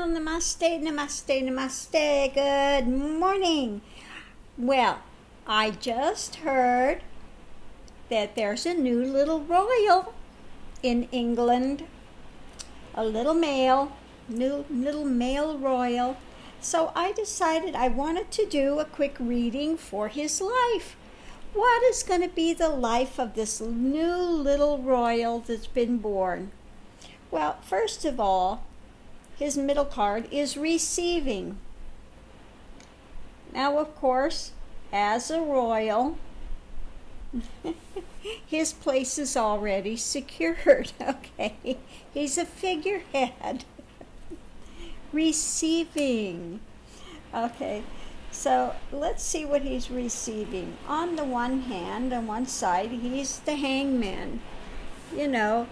Well, namaste, namaste, namaste. Good morning. Well, I just heard that there's a new little royal in England. A little male, new little male royal. So I decided I wanted to do a quick reading for his life. What is going to be the life of this new little royal that's been born? Well, first of all, his middle card is receiving. Now, of course, as a royal, his place is already secured, okay? He's a figurehead. Receiving. Okay, so let's see what he's receiving. On the one hand, on one side, he's the hangman. You know,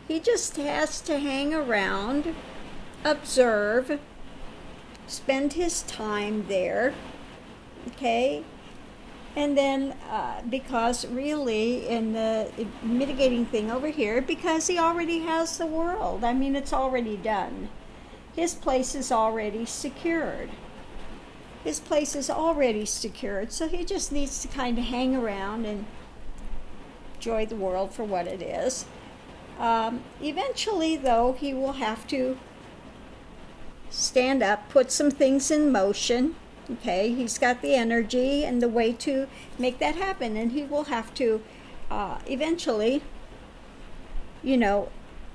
he just has to hang around, observe, spend his time there, okay? And then, because really, in the mitigating thing over here, because he already has the world. I mean, it's already done. His place is already secured. His place is already secured, so he just needs to kind of hang around and enjoy the world for what it is. Eventually, though, he will have to stand up, put some things in motion. Okay, he's got the energy and the way to make that happen, and he will have to eventually, you know,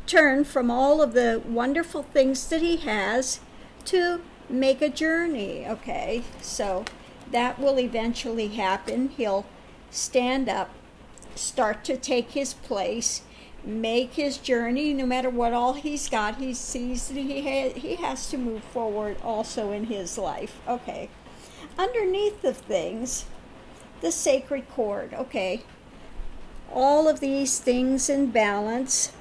turn from all of the wonderful things that he has to make a journey. Okay, so that will eventually happen. He'll stand up, start to take his place, make his journey. No matter what all he's got, he sees that he has to move forward also in his life. Okay, underneath of things, the sacred cord. Okay, all of these things in balance,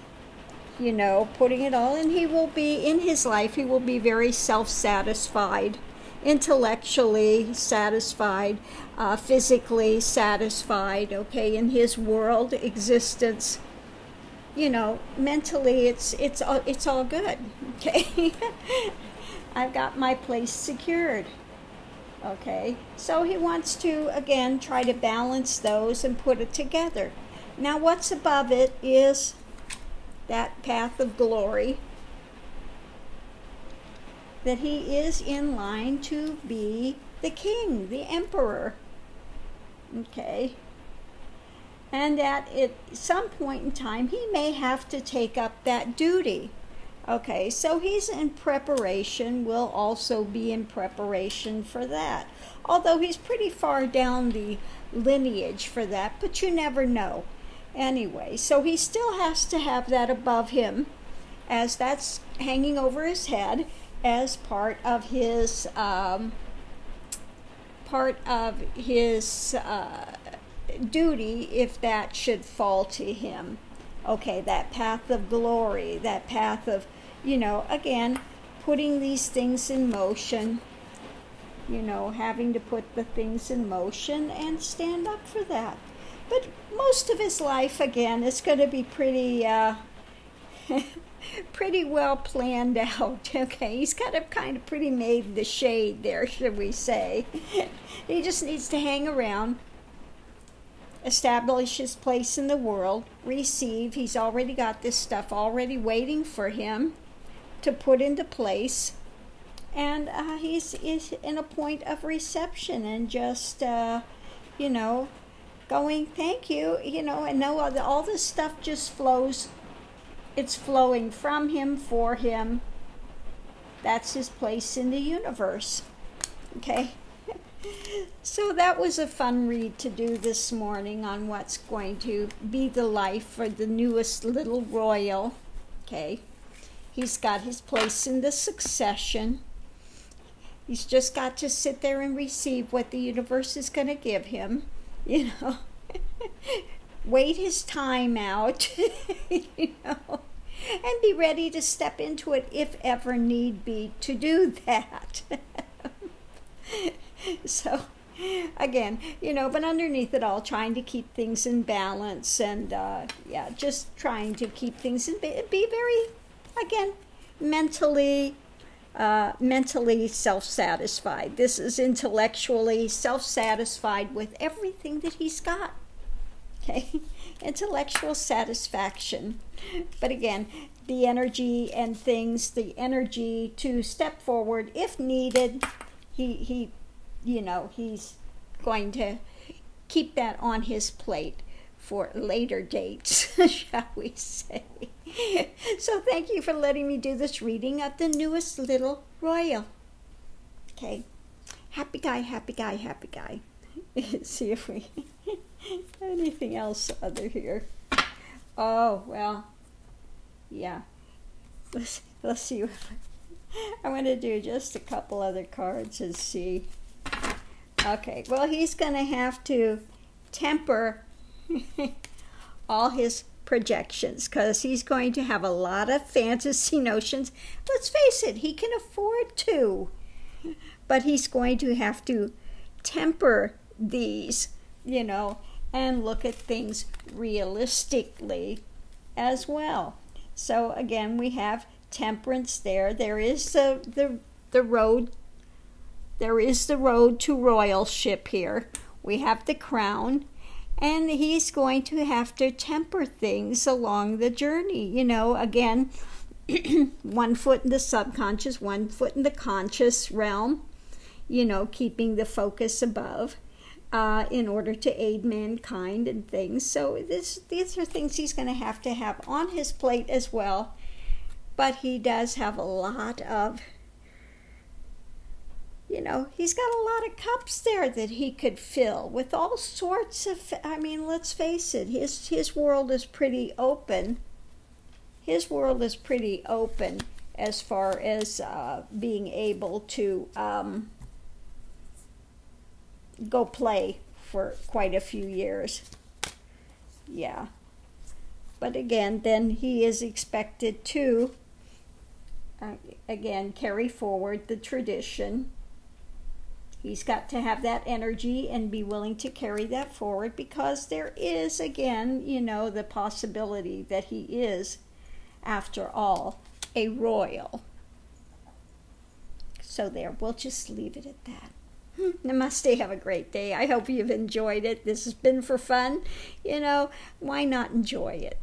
you know, putting it all, and he will be, in his life, he will be very self-satisfied, intellectually satisfied, physically satisfied, okay, in his world existence. You know, mentally, it's all good, okay? I've got my place secured, okay? So he wants to, again, try to balance those and put it together. Now, what's above it is that path of glory, that he is in line to be the king, the emperor, okay? And that at some point in time, he may have to take up that duty. Okay, so he's in preparation, will also be in preparation for that. Although he's pretty far down the lineage for that, but you never know. Anyway, so he still has to have that above him, as that's hanging over his head, as part of his duty, if that should fall to him. Okay, that path of glory, that path of, you know, again, putting these things in motion, you know, having to put the things in motion and stand up for that. But most of his life, again, is going to be pretty pretty well planned out. Okay, he's got a kind of pretty made the shade there, should we say. He just needs to hang around, establish his place in the world, receive. He's already got this stuff already waiting for him to put into place. And he's in a point of reception and just, you know, going, thank you, you know, and no other, all this stuff just flows. It's flowing from him, for him. That's his place in the universe. Okay. So that was a fun read to do this morning on what's going to be the life for the newest little royal. Okay. He's got his place in the succession. He's just got to sit there and receive what the universe is going to give him. You know, wait his time out, you know, and be ready to step into it if ever need be to do that. So, again, you know, but underneath it all, trying to keep things in balance and, yeah, just trying to keep things in, be very, again, mentally mentally self-satisfied. This is intellectually self-satisfied with everything that he's got. Okay, intellectual satisfaction. But again, the energy and things, the energy to step forward if needed. He you know, he's going to keep that on his plate for later dates, shall we say. So thank you for letting me do this reading of the newest little royal. Okay, happy guy, happy guy, happy guy. See if we anything else other here. Oh, well, yeah. Let's see. I'm going to do just a couple other cards and see. Okay, well, he's going to have to temper all his projections because he's going to have a lot of fantasy notions. Let's face it, he can afford to. But he's going to have to temper these, you know, and look at things realistically as well. So again, we have temperance there. There is the road. There is the road to royalship here. We have the crown, and he's going to have to temper things along the journey. You know, again, 1 foot in the subconscious, 1 foot in the conscious realm, you know, keeping the focus above in order to aid mankind and things. So these are things he's going to have on his plate as well. But he does have a lot of, you know, he's got a lot of cups there that he could fill with all sorts of, I mean, let's face it, his world is pretty open. His world is pretty open as far as being able to go play for quite a few years. Yeah. But again, then he is expected to, again, carry forward the tradition. He's got to have that energy and be willing to carry that forward because there is, again, you know, the possibility that he is, after all, a royal. So there, we'll just leave it at that. Namaste, have a great day. I hope you've enjoyed it. This has been for fun. You know, why not enjoy it?